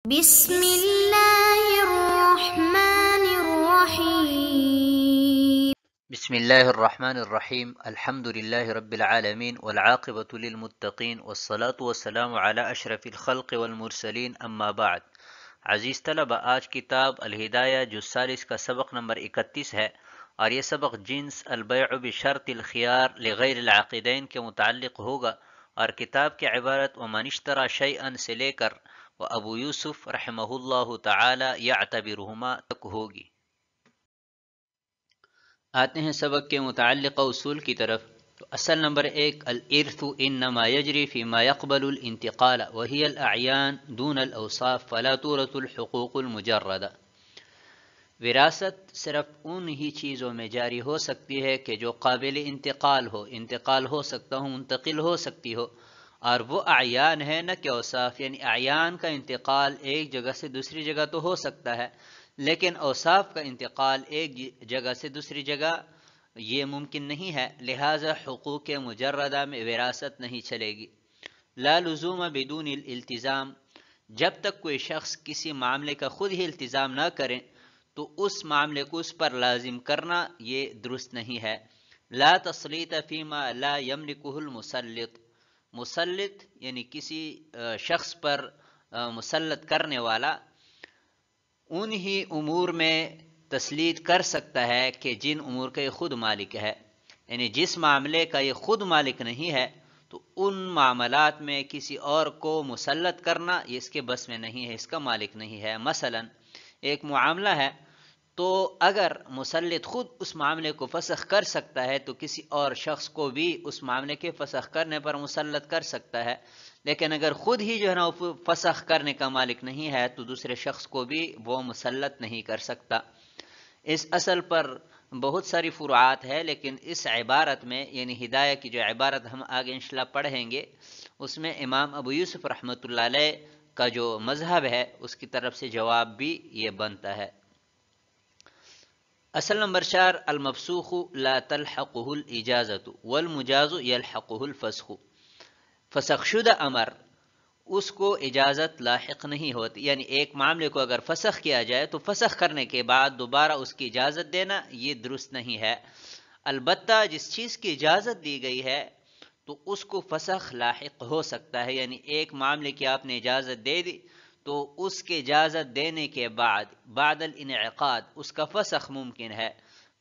بسم اللہ الرحمن الرحیم بسم اللہ الرحمن الرحیم الحمد للہ رب العالمین والعاقبۃ للمتقین والصلاة والسلام علی اشرف الخلق والمرسلین اما بعد۔ عزیز طلبہ، آج کتاب الہدایہ جز 40 کا سبق نمبر 31 ہے، اور یہ سبق جنس البیع بشرط الخیار لغیر العاقدین کے متعلق ہوگا، اور کتاب کی عبارت ومن اشتری شیئا سے لے کر و ابو یوسف رحمہ اللہ تعالی یعتبرہما تک ہوگی۔ آتے ہیں سبق کے متعلقہ اصول کی طرف۔ تو اصل نمبر 1، الارث انما یجری فیما یقبل الانتقال وہی الاعیان دون الاوصاف فلا تورث الحقوق المجردہ۔ وراثت صرف ان ہی چیزوں میں جاری ہو سکتی ہے کہ جو قابل انتقال ہو سکتا ہو، منتقل ہو سکتی ہو، اور وہ اعیان ہے نہ کہ اوصاف۔ یعنی اعیان کا انتقال ایک جگہ سے دوسری جگہ تو ہو سکتا ہے، لیکن اوصاف کا انتقال ایک جگہ سے دوسری جگہ یہ ممکن نہیں ہے، لہذا حقوق مجردہ میں وراثت نہیں چلے گی۔ لا لزوم بدون الالتزام، جب تک کوئی شخص کسی معاملے کا خود ہی التزام نہ کرے تو اس معاملے کو اس پر لازم کرنا یہ درست نہیں ہے۔ لا تسلیط فیما لا یملکہ المسلط، مسلط یعنی کسی شخص پر مسلط کرنے والا انہی امور میں تسلیط کر سکتا ہے کہ جن امور کا یہ خود مالک ہے۔ یعنی جس معاملے کا یہ خود مالک نہیں ہے تو ان معاملات میں کسی اور کو مسلط کرنا یہ اس کے بس میں نہیں ہے، اس کا مالک نہیں ہے۔ مثلا ایک معاملہ ہے، تو اگر مسلط خود اس معاملے کو فسخ کر سکتا ہے تو کسی اور شخص کو بھی اس معاملے کے فسخ کرنے پر مسلط کر سکتا ہے، لیکن اگر خود ہی جو ہے نا فسخ کرنے کا مالک نہیں ہے تو دوسرے شخص کو بھی وہ مسلط نہیں کر سکتا۔ اس اصل پر بہت ساری فروعات ہے، لیکن اس عبارت میں یعنی ہدایہ کی جو عبارت ہم آگے انشاءاللہ پڑھیں گے اس میں امام ابو یوسف رحمۃ اللہ علیہ کا جو مذہب ہے اس کی طرف سے جواب بھی یہ بنتا ہے۔ اصل نمبر 4، المفسوخ لا تلحقه الاجازت والمجاز یلحقه الفسخ، فسخ شدہ امر اس کو اجازت لاحق نہیں ہوتی، یعنی ایک معاملے کو اگر فسخ کیا جائے تو فسخ کرنے کے بعد دوبارہ اس کی اجازت دینا یہ درست نہیں ہے۔ البتہ جس چیز کی اجازت دی گئی ہے تو اس کو فسخ لاحق ہو سکتا ہے، یعنی ایک معاملے کی آپ نے اجازت دے دی تو اس کی اجازت دینے کے بعد بعد الانعقاد اس کا فسخ ممکن ہے،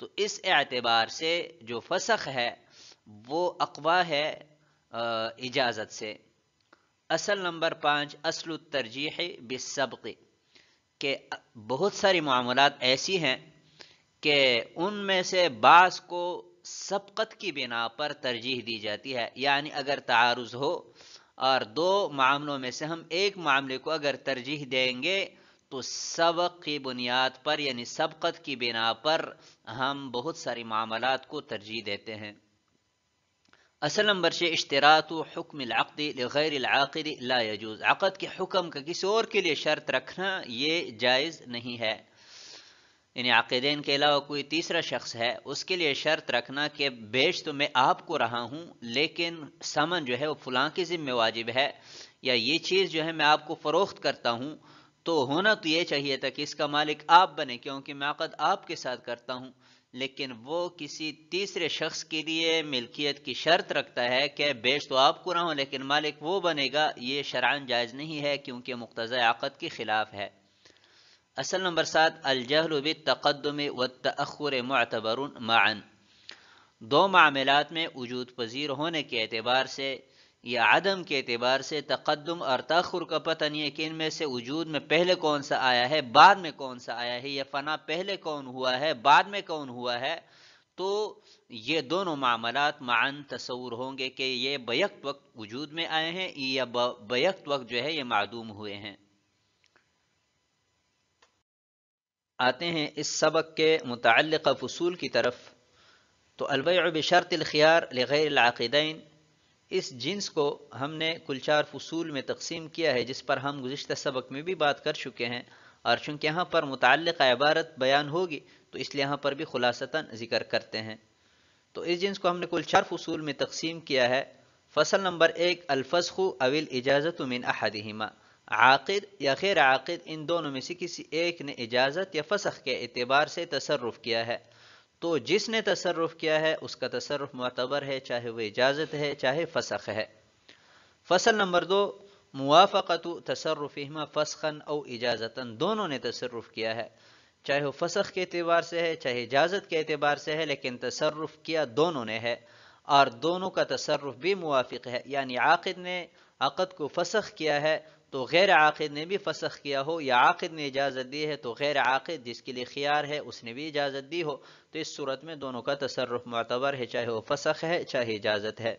تو اس اعتبار سے جو فسخ ہے وہ اقوی ہے اجازت سے۔ اصل نمبر 5، اصل الترجیح بالسبق، کہ بہت ساری معاملات ایسی ہیں کہ ان میں سے بعض کو سبقت کی بنا پر ترجیح دی جاتی ہے، یعنی اگر تعارض ہو اور دو معاملوں میں سے ہم ایک معاملے کو اگر ترجیح دیں گے تو سبق کی بنیاد پر یعنی سبقت کی بنا پر ہم بہت ساری معاملات کو ترجیح دیتے ہیں۔ اصل نمبر 6، اشتراط حکم العقد لغیر العاقد لا يجوز، عقد کے حکم کا کسی اور کے لیے شرط رکھنا یہ جائز نہیں ہے۔ یعنی عاقدین کے علاوہ کوئی تیسرا شخص ہے، اس کے لیے شرط رکھنا کہ بیچ تو میں آپ کو رہا ہوں لیکن ثمن جو ہے وہ فلاں کے ذمہ واجب ہے، یا یہ چیز جو ہے میں آپ کو فروخت کرتا ہوں تو ہونا تو یہ چاہیے تھا کہ اس کا مالک آپ بنے کیونکہ میں عقد آپ کے ساتھ کرتا ہوں، لیکن وہ کسی تیسرے شخص کے لیے ملکیت کی شرط رکھتا ہے کہ بیچ تو آپ کو رہا ہوں لیکن مالک وہ بنے گا، یہ شرعاً جائز نہیں ہے کیونکہ مقتضی عقد کے خلاف ہے۔ اصل نمبر 7، الجہل بالتقدم والتأخر معتبر معا، دو معاملات میں وجود پذیر ہونے کے اعتبار سے یا عدم کے اعتبار سے تقدم اور تاخر کا پتہ نہیں ہے کہ ان میں سے وجود میں پہلے کون سا آیا ہے بعد میں کون سا آیا ہے، یا فنا پہلے کون ہوا ہے بعد میں کون ہوا ہے، تو یہ دونوں معاملات معاً تصور ہوں گے کہ یہ بیک وقت وجود میں آئے ہیں یا بیک وقت جو ہے یہ معدوم ہوئے ہیں۔ آتے ہیں اس سبق کے متعلقہ فصول کی طرف۔ تو البیع بشرط الخیار لغیر العاقدین، اس جنس کو ہم نے کل 4 فصول میں تقسیم کیا ہے جس پر ہم گزشتہ سبق میں بھی بات کر چکے ہیں، اور چونکہ یہاں پر متعلقہ عبارت بیان ہوگی تو اس لیے یہاں پر بھی خلاصتاً ذکر کرتے ہیں۔ تو اس جنس کو ہم نے کل 4 فصول میں تقسیم کیا ہے۔ فصل نمبر 1، الفسخ او الاجازت من احدہما، عاقد یا غیر عاقد ان دونوں میں سے کسی ایک نے اجازت یا فسخ کے اعتبار سے تصرف کیا ہے تو جس نے تصرف کیا ہے اس کا تصرف معتبر ہے، چاہے وہ اجازت ہے چاہے فسخ ہے۔ فصل نمبر 2، موافقت تصرفہما فسخا او اجازتا، دونوں نے تصرف کیا ہے، چاہے وہ فسخ کے اعتبار سے ہے چاہے اجازت کے اعتبار سے ہے، لیکن تصرف کیا دونوں نے ہے اور دونوں کا تصرف بھی موافق ہے، یعنی عاقد نے عقد کو فسخ کیا ہے تو غیر عاقد نے بھی فسخ کیا ہو، یا عاقد نے اجازت دی ہے تو غیر عاقد جس کے لیے خیار ہے اس نے بھی اجازت دی ہو، تو اس صورت میں دونوں کا تصرف معتبر ہے، چاہے وہ فسخ ہے چاہے اجازت ہے۔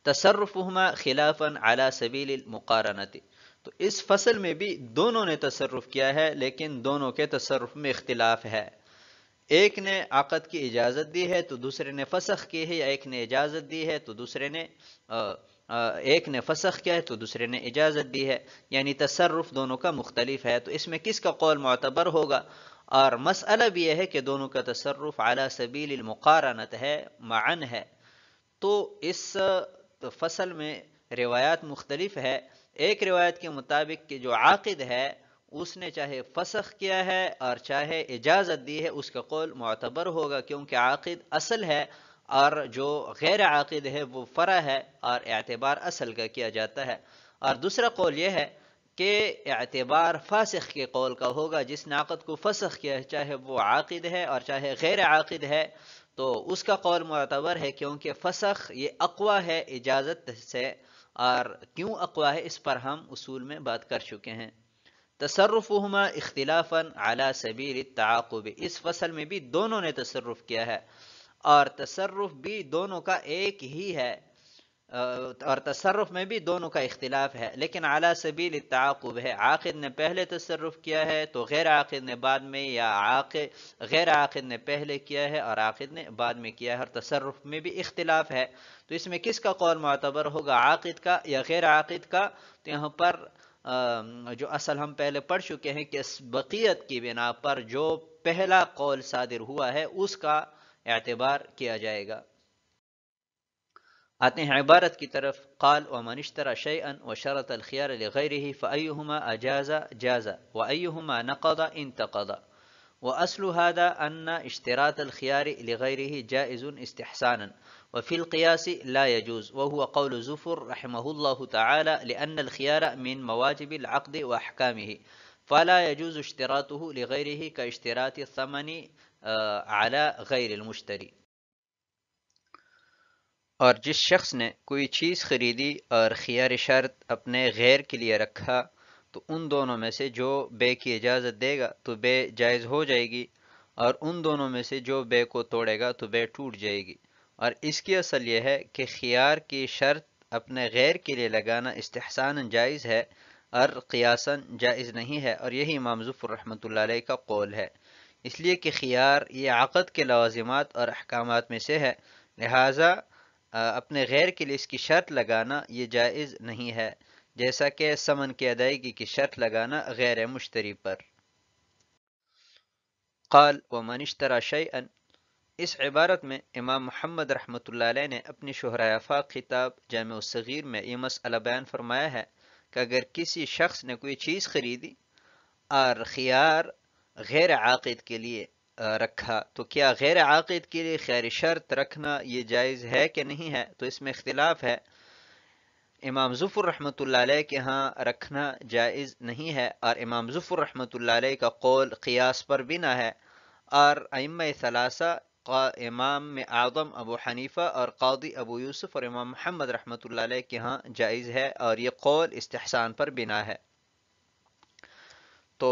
تصرفہما خلافا علی سبیل المقارنۃ، تو اس فصل میں بھی دونوں نے تصرف کیا ہے لیکن دونوں کے تصرف میں اختلاف ہے، ایک نے عقد کی اجازت دی ہے تو دوسرے نے فسخ کی ہے، یا ایک نے اجازت دی ہے تو دوسرے نے ایک نے فسخ کیا ہے تو دوسرے نے اجازت دی ہے، یعنی تصرف دونوں کا مختلف ہے، تو اس میں کس کا قول معتبر ہوگا؟ اور مسئلہ بھی یہ ہے کہ دونوں کا تصرف علی سبیل المقارنت ہے، معن ہے، تو اس فصل میں روایات مختلف ہے، ایک روایت کے مطابق کہ جو عاقد ہے اس نے چاہے فسخ کیا ہے اور چاہے اجازت دی ہے اس کا قول معتبر ہوگا کیونکہ عاقد اصل ہے اور جو غیر عاقد ہے وہ فرع ہے اور اعتبار اصل کا کیا جاتا ہے، اور دوسرا قول یہ ہے کہ اعتبار فاسخ کے قول کا ہوگا، جس نے عقد کو فسخ کیا ہے چاہے وہ عاقد ہے اور چاہے غیر عاقد ہے تو اس کا قول معتبر ہے کیونکہ فسخ یہ اقوی ہے اجازت سے، اور کیوں اقوی ہے اس پر ہم اصول میں بات کر چکے ہیں۔ تصرفہما اختلافا علی سبیل التعاقب، اس فصل میں بھی دونوں نے تصرف کیا ہے اور تصرف بھی دونوں کا ایک ہی ہے، اور تصرف میں بھی دونوں کا اختلاف ہے لیکن اعلی سبیل التعاقب ہے، عاقد نے پہلے تصرف کیا ہے تو غیر عاقد نے بعد میں، یا غیر عاقد نے پہلے کیا ہے اور عاقد نے بعد میں کیا ہے، اور تصرف میں بھی اختلاف ہے، تو اس میں کس کا قول معتبر ہوگا، عاقد کا یا غیر عاقد کا؟ تو یہاں پر جو اصل ہم پہلے پڑھ چکے ہیں کہ اس بقیت کی بنا پر جو پہلا قول صادر ہوا ہے اس کا اعتبار کیا جائے گا۔ آتے ہیں عبارت کی طرف، قال ومن اشترى شيئا وشرط الخيار لغيره فأيهما أجاز جاز وأيهما نقض انتقض، وأصل هذا أن اشتراط الخيار لغيره جائز استحسانا، وفي القياس لا يجوز، وهو قول زفر رحمه الله تعالى لأن الخيار من مواجب العقد وأحكامه فلا يجوز اشتراطه لغيره كاشتراط الثمن على غير المشتري۔ اور جس شخص نے کوئی چیز خریدی اور خیار شرط اپنے غیر کے لیے رکھا تو ان دونوں میں سے جو بے کی اجازت دے گا تو بے جائز ہو جائے گی، اور ان دونوں میں سے جو بے کو توڑے گا تو بے ٹوٹ جائے گی، اور اس کی اصل یہ ہے کہ خیار کی شرط اپنے غیر کے لیے لگانا استحسان جائز ہے اور قیاساً جائز نہیں ہے، اور یہی امام ظفر رحمۃ اللہ علیہ کا قول ہے، اس لیے کہ خیار یہ عقد کے لوازمات اور احکامات میں سے ہے، لہٰذا اپنے غیر کے لیے اس کی شرط لگانا یہ جائز نہیں ہے، جیسا کہ ثمن کی ادائیگی کی شرط لگانا غیر مشتری پر۔ قال ومن اشترى شيئا، اس عبارت میں امام محمد رحمۃ اللہ علیہ نے اپنی شہرۂ آفاق کتاب جامع الصغیر میں یہ مسئلہ بیان فرمایا ہے کہ اگر کسی شخص نے کوئی چیز خریدی اور خیار غیر عاقد کے لیے رکھا تو کیا غیر عاقد کے لیے خیار شرط رکھنا یہ جائز ہے کہ نہیں ہے؟ تو اس میں اختلاف ہے، امام ظفر رحمۃ اللہ علیہ کے ہاں رکھنا جائز نہیں ہے، اور امام ظفر رحمۃ اللہ علیہ کا قول قیاس پر بنا ہے، اور ائمہ ثلاثہ امام اعظم ابو حنیفہ اور قاضی ابو یوسف اور امام محمد رحمۃ اللہ علیہ کے ہاں جائز ہے، اور یہ قول استحسان پر بنا ہے۔ تو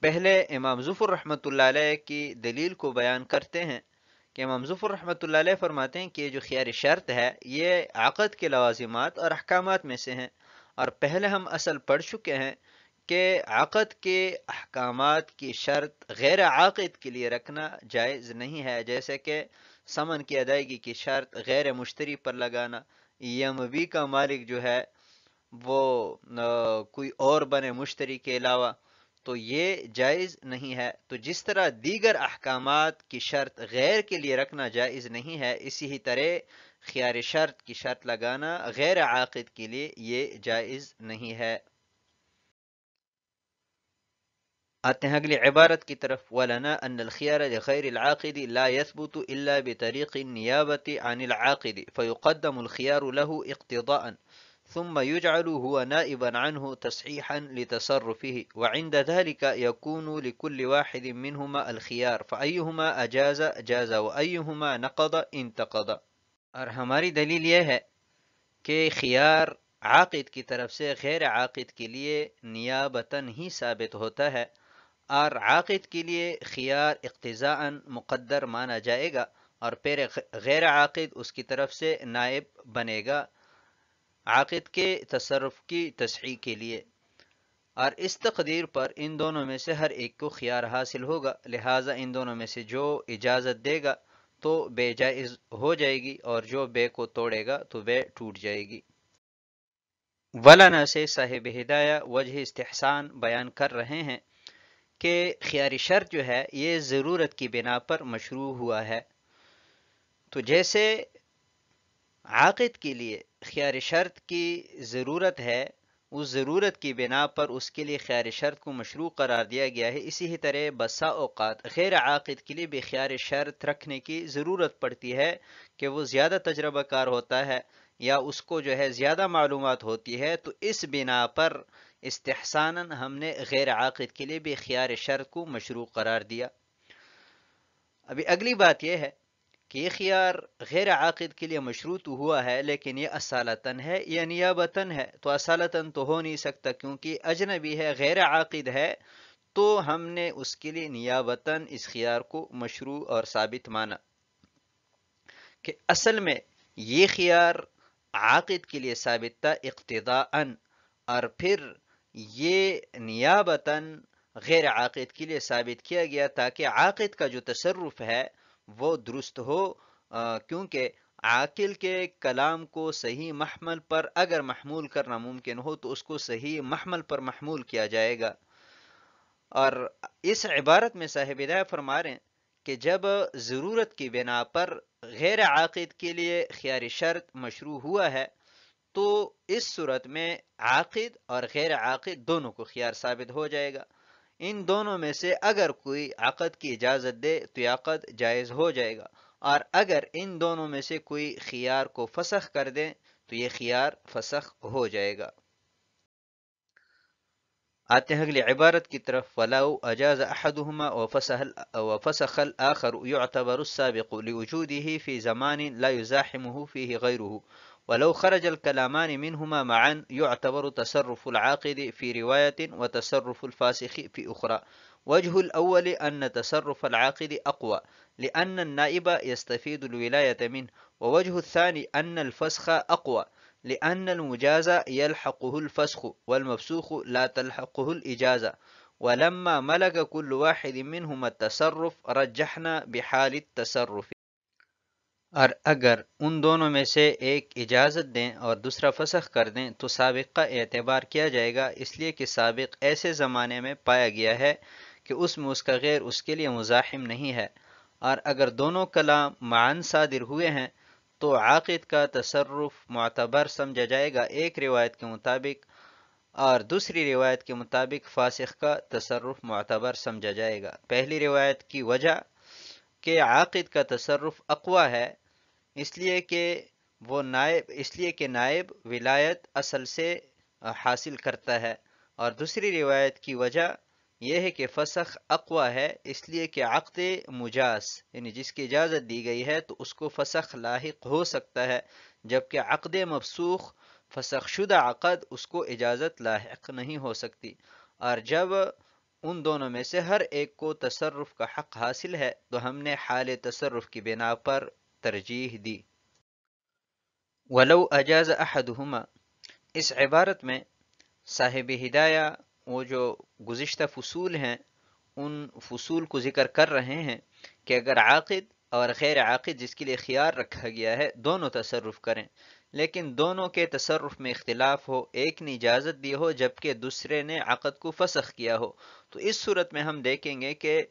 پہلے امام ظفر رحمۃ اللہ علیہ کی دلیل کو بیان کرتے ہیں کہ امام ظفر رحمۃ اللہ علیہ فرماتے ہیں کہ جو خیار شرط ہے یہ عقد کے لوازمات اور احکامات میں سے ہیں، اور پہلے ہم اصل پڑھ چکے ہیں کہ عقد کے احکامات کی شرط غیر عاقد کے لیے رکھنا جائز نہیں ہے، جیسے کہ ثمن کی ادائیگی کی شرط غیر مشتری پر لگانا، یمبی کا مالک جو ہے وہ کوئی اور بنے مشتری کے علاوہ، تو یہ جائز نہیں ہے۔ تو جس طرح دیگر احکامات کی شرط غیر کے لیے رکھنا جائز نہیں ہے، اسی ہی طرح خیار شرط کی شرط لگانا غیر عاقد کے لیے یہ جائز نہیں ہے۔ آتے ہیں اگلی عبارت کی طرف، وَلَنَا أَنَّ الْخِيَارَ لِغَيْرِ الْعَاقِدِ لَا يَثْبُتُ إِلَّا بِطَرِيقِ النِّيَابَةِ عَنِ الْعَاقِدِ فَيُقَدَّمُ الْخِيَارُ لَهُ اقْتِضَاءً ثم يجعل هو نائبا عنه تصحيحا لتصرفه، وعند ذلك يكون لكل واحد منهما الخيار فأيهما أجاز جاز وأيهما نقض انتقض۔ اور ہماری دلیل یہ ہے کہ خیار عاقد کی طرف سے غیر عاقد کے لیے نیابتاً ہی ثابت ہوتا ہے، اور عاقد کے لیے خیار اقتضاءً مقدر مانا جائے گا، اور پھر غیر عاقد اس کی طرف سے نائب بنے گا عاقد کے تصرف کی تصحیح کے لیے، اور اس تقدیر پر ان دونوں میں سے ہر ایک کو خیار حاصل ہوگا، لہٰذا ان دونوں میں سے جو اجازت دے گا تو بے جائز ہو جائے گی، اور جو بے کو توڑے گا تو بے ٹوٹ جائے گی۔ ولانا سے صاحب ہدایہ وجہ استحسان بیان کر رہے ہیں کہ خیاری شرط جو ہے یہ ضرورت کی بنا پر مشروع ہوا ہے، تو جیسے عاقد کے لیے خیار شرط کی ضرورت ہے، اس ضرورت کی بنا پر اس کے لیے خیار شرط کو مشروع قرار دیا گیا ہے، اسی ہی طرح بسا اوقات غیر عاقد کے لیے بھی خیار شرط رکھنے کی ضرورت پڑتی ہے کہ وہ زیادہ تجربہ کار ہوتا ہے یا اس کو جو ہے زیادہ معلومات ہوتی ہے، تو اس بنا پر استحساناً ہم نے غیر عاقد کے لیے بھی خیار شرط کو مشروع قرار دیا۔ ابھی اگلی بات یہ ہے کہ یہ خیار غیر عاقد کے لیے مشروط ہوا ہے، لیکن یہ اصالتاً ہے یا نیابتاً ہے؟ تو اصالتاً تو ہو نہیں سکتا، کیونکہ اجنبی ہے، غیر عاقد ہے، تو ہم نے اس کے لیے نیابتاً اس خیار کو مشروع اور ثابت مانا کہ اصل میں یہ خیار عاقد کے لیے ثابت تھا اقتداءً، اور پھر یہ نیابتاً غیر عاقد کے لیے ثابت کیا گیا تاکہ عاقد کا جو تصرف ہے وہ درست ہو، کیونکہ عاقل کے کلام کو صحیح محمل پر اگر محمول کرنا ممکن ہو تو اس کو صحیح محمل پر محمول کیا جائے گا۔ اور اس عبارت میں صاحب ہدایہ فرما رہے ہیں کہ جب ضرورت کی بنا پر غیر عاقد کے لیے خیار شرط مشروع ہوا ہے تو اس صورت میں عاقد اور غیر عاقد دونوں کو خیار ثابت ہو جائے گا، ان دونوں میں سے اگر کوئی عقد کی اجازت دے تو یہ عقد جائز ہو جائے گا، اور اگر ان دونوں میں سے کوئی خیار کو فسخ کر دے تو یہ خیار فسخ ہو جائے گا۔ آتے ہیں اگلی عبارت کی طرف، وَلَوْ أَجَازَ أَحَدُهُمَا وَفَسَخَ الْآخَرُ يُعْتَبَرُ السَّابِقُ لِوُجُودِهِ فِي زَمَانٍ لَا يُزَاحِمُهُ فِيهِ غَيْرُهُ، وَلَوْ خَرَجَ الْكَلَامَانِ مِنْهُمَا مَعًا يُعْتَبَرُ تَصَرُّفُ الْعَاقِدِ فِي رِوَايَةٍ وَتَصَرُّفُ الْفَاسِخِ فِي أُخْرَى، وجه الأول أن تصرف العاقد أقوى لأن النائب يستفيد الولاية منه، ووجه الثاني أن الفسخ أقوى لأن المجاز يلحقه الفسخ والمفسوخ لا تلحقه الإجازة، ولما ملك كل واحد منهما التصرف رجحنا بحال التصرف۔ اور اگر ان دونوں میں سے ایک اجازت دیں اور دوسرا فسخ کر دیں تو سابق کا اعتبار کیا جائے گا، اس لیے کہ سابق ایسے زمانے میں پایا گیا ہے کہ اس میں اس کا غیر اس کے لیے مزاحم نہیں ہے، اور اگر دونوں کلام معاً صادر ہوئے ہیں تو عاقد کا تصرف معتبر سمجھا جائے گا ایک روایت کے مطابق، اور دوسری روایت کے مطابق فاسق کا تصرف معتبر سمجھا جائے گا۔ پہلی روایت کی وجہ کہ عاقد کا تصرف اقوی ہے، اس لیے کہ نائب ولایت اصل سے حاصل کرتا ہے، اور دوسری روایت کی وجہ یہ ہے کہ فسخ اقوی ہے، اس لیے کہ عقد مجاز یعنی جس کی اجازت دی گئی ہے تو اس کو فسخ لاحق ہو سکتا ہے، جبکہ عقد مفسوخ فسخ شدہ عقد اس کو اجازت لاحق نہیں ہو سکتی، اور جب ان دونوں میں سے ہر ایک کو تصرف کا حق حاصل ہے تو ہم نے حال تصرف کی بنا پر ترجیح دی۔ وَلَوْ أَجَازَ أَحَدُهُمَا، اس عبارت میں صاحب ہدایہ وہ جو گزشتہ فصول ہیں ان فصول کو ذکر کر رہے ہیں کہ اگر عاقد اور غیر عاقد جس کے لیے خیار رکھا گیا ہے دونوں تصرف کریں، لیکن دونوں کے تصرف میں اختلاف ہو، ایک نے اجازت دی ہو جبکہ دوسرے نے عقد کو فسخ کیا ہو، تو اس صورت میں ہم دیکھیں گے کہ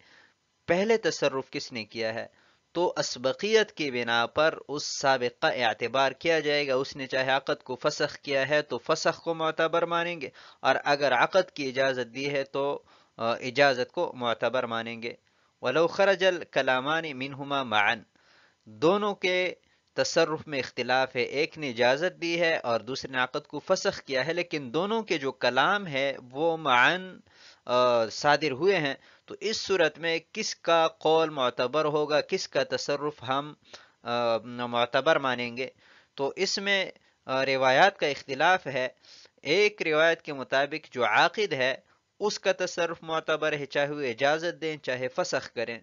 پہلے تصرف کس نے کیا ہے، تو اسبقیت کی بنا پر اس سابق کا اعتبار کیا جائے گا، اس نے چاہے عقد کو فسخ کیا ہے تو فسخ کو معتبر مانیں گے، اور اگر عقد کی اجازت دی ہے تو اجازت کو معتبر مانیں گے۔ ولو خرج الکلامان منہما معا، دونوں کے تصرف میں اختلاف ہے، ایک نے اجازت دی ہے اور دوسرے نے عقد کو فسخ کیا ہے، لیکن دونوں کے جو کلام ہے وہ معاً صادر ہوئے ہیں، تو اس صورت میں کس کا قول معتبر ہوگا، کس کا تصرف ہم معتبر مانیں گے؟ تو اس میں روایات کا اختلاف ہے۔ ایک روایت کے مطابق جو عاقد ہے اس کا تصرف معتبر ہے، چاہے وہ اجازت دیں چاہے فسخ کریں،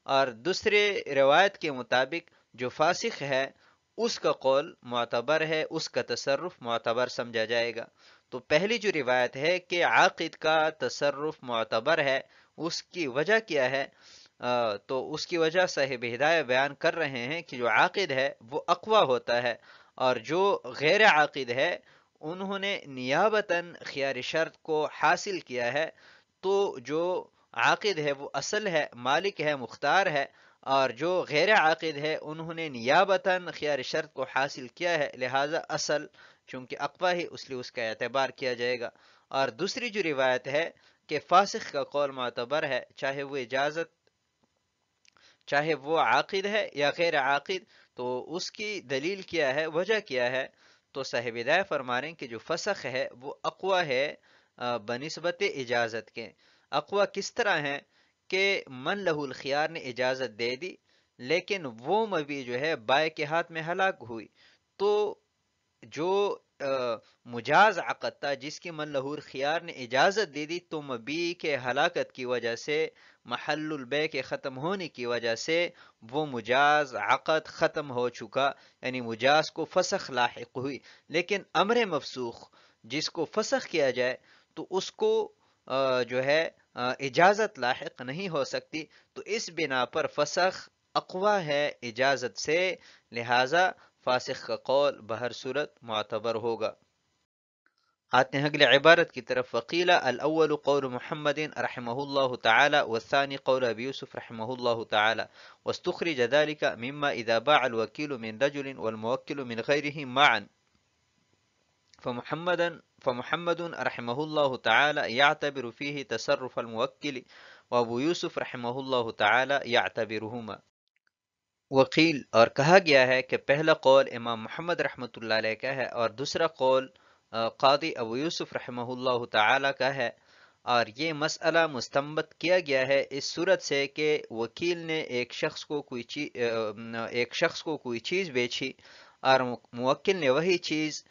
اور دوسرے روایت کے مطابق جو فاسق ہے اس کا قول معتبر ہے، اس کا تصرف معتبر سمجھا جائے گا۔ تو پہلی جو روایت ہے کہ عاقد کا تصرف معتبر ہے، اس کی وجہ کیا ہے؟ تو اس کی وجہ صاحب ہدایہ بیان کر رہے ہیں کہ جو عاقد ہے وہ اقوی ہوتا ہے، اور جو غیر عاقد ہے انہوں نے نیابتاً خیار شرط کو حاصل کیا ہے، تو جو عاقد ہے وہ اصل ہے، مالک ہے، مختار ہے، اور جو غیر عاقد ہے انہوں نے نیابتاً خیار شرط کو حاصل کیا ہے، لہذا اصل چونکہ اقوی ہے اس لیے اس کا اعتبار کیا جائے گا۔ اور دوسری جو روایت ہے کہ فاسق کا قول معتبر ہے، چاہے وہ عاقد ہے یا غیر عاقد، تو اس کی دلیل کیا ہے، وجہ کیا ہے؟ تو صاحب ہدایہ فرما رہے ہیں کہ جو فسخ ہے وہ اقوی ہے بنسبت اجازت کے۔ اقوی کس طرح ہے کہ من لہ الخیار نے اجازت دے دی، لیکن وہ مبی جو ہے بائیں کے ہاتھ میں ہلاک ہوئی، تو جو مجاز عقد تھا جس کی من لہور خیار نے اجازت دے دی، تو مبی کے ہلاکت کی وجہ سے، محل البے کے ختم ہونے کی وجہ سے وہ مجاز عقد ختم ہو چکا، یعنی مجاز کو فسخ لاحق ہوئی۔ لیکن امر مفسوخ جس کو فسخ کیا جائے تو اس کو جو ہے اجازت لاحق نہیں ہو سکتی، تو اس بنا پر فسخ اقوی ہے اجازت سے، لہذا فاسق کا قول بہر صورت معتبر ہوگا۔ آتے ہیں اگلے عبارت کی طرف۔ وقیل الاول قول محمد رحمہ اللہ تعالی والثانی قول ابی یوسف رحمہ اللہ تعالی واستخرج ذلك مما اذا باع الوكيل من رجل والموكل من غيره معا فمحمد رحمه الله تعالى يعتبر فيه تصرف الموكل وابو یوسف رحمہ اللہ تعالی يعتبرهما۔ وقیل اور کہا گیا ہے کہ پہلا قول امام محمد رحمۃ اللہ علیہ کا ہے، اور دوسرا قول قاضی ابو یوسف رحمہ اللہ تعالی کا ہے، اور یہ مسئلہ مستنبط کیا گیا ہے اس صورت سے کہ وکیل نے ایک شخص کو کوئی چیز بیچی اور موکل نے وہی چیز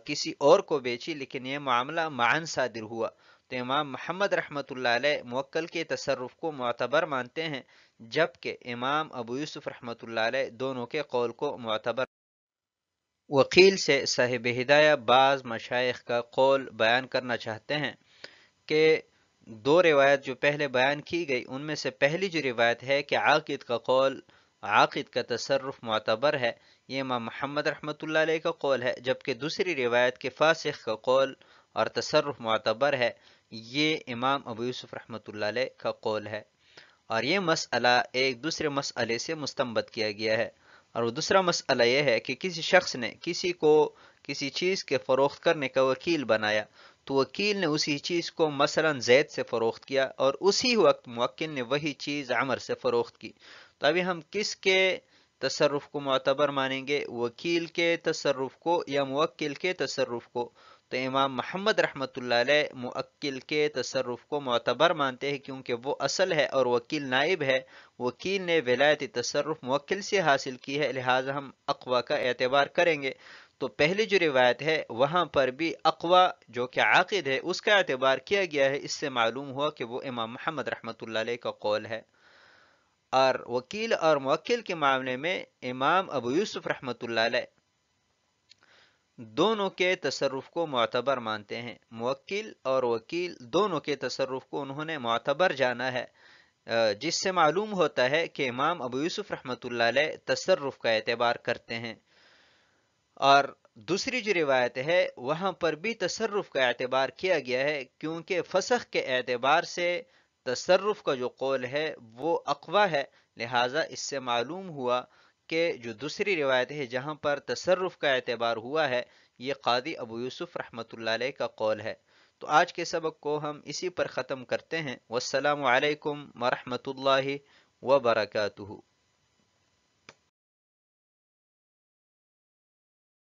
کسی اور کو بیچی، لیکن یہ معاملہ معاً صادر ہوا، تو امام محمد رحمۃ اللہ علیہ موکل کے تصرف کو معتبر مانتے ہیں، جبکہ امام ابو یوسف رحمۃ اللہ علیہ دونوں کے قول کو معتبر۔ وکیل سے صاحب ہدایہ بعض مشائخ کا قول بیان کرنا چاہتے ہیں کہ دو روایت جو پہلے بیان کی گئی ان میں سے پہلی جو روایت ہے کہ عاقد کا تصرف معتبر ہے، یہ امام محمد رحمۃ اللہ علیہ کا قول ہے، جبکہ دوسری روایت کے فاسق کا قول اور تصرف معتبر ہے، یہ امام ابو یوسف رحمۃ اللہ علیہ کا قول ہے۔ اور یہ مسئلہ ایک دوسرے مسئلے سے مستنبط کیا گیا ہے، اور وہ دوسرا مسئلہ یہ ہے کہ کسی شخص نے کسی کو کسی چیز کے فروخت کرنے کا وکیل بنایا، تو وکیل نے اسی چیز کو مثلا زید سے فروخت کیا، اور اسی وقت موکل نے وہی چیز عمر سے فروخت کی، تو ابھی ہم کس کے تصرف کو معتبر مانیں گے، وکیل کے تصرف کو یا موکل کے تصرف کو؟ تو امام محمد رحمۃ اللہ علیہ موکل کے تصرف کو معتبر مانتے ہیں، کیونکہ وہ اصل ہے اور وکیل نائب ہے، وکیل نے ولایت تصرف موکل سے حاصل کی ہے، لہٰذا ہم اقوی کا اعتبار کریں گے۔ تو پہلی جو روایت ہے وہاں پر بھی اقوی جو کہ عاقد ہے اس کا اعتبار کیا گیا ہے، اس سے معلوم ہوا کہ وہ امام محمد رحمۃ اللہ علیہ کا قول ہے۔ اور وکیل اور موکل کے معاملے میں امام ابو یوسف رحمۃ اللہ علیہ دونوں کے تصرف کو معتبر مانتے ہیں، موکل اور وکیل دونوں کے تصرف کو انہوں نے معتبر جانا ہے، جس سے معلوم ہوتا ہے کہ امام ابو یوسف رحمۃ اللہ علیہ تصرف کا اعتبار کرتے ہیں۔ اور دوسری جو روایت ہے وہاں پر بھی تصرف کا اعتبار کیا گیا ہے، کیونکہ فسخ کے اعتبار سے تصرف کا جو قول ہے وہ اقوی ہے، لہٰذا اس سے معلوم ہوا کہ جو دوسری روایت ہے جہاں پر تصرف کا اعتبار ہوا ہے یہ قاضی ابو یوسف رحمۃ اللہ علیہ کا قول ہے۔ تو آج کے سبق کو ہم اسی پر ختم کرتے ہیں۔ والسلام علیکم ورحمۃ اللہ وبرکاتہ۔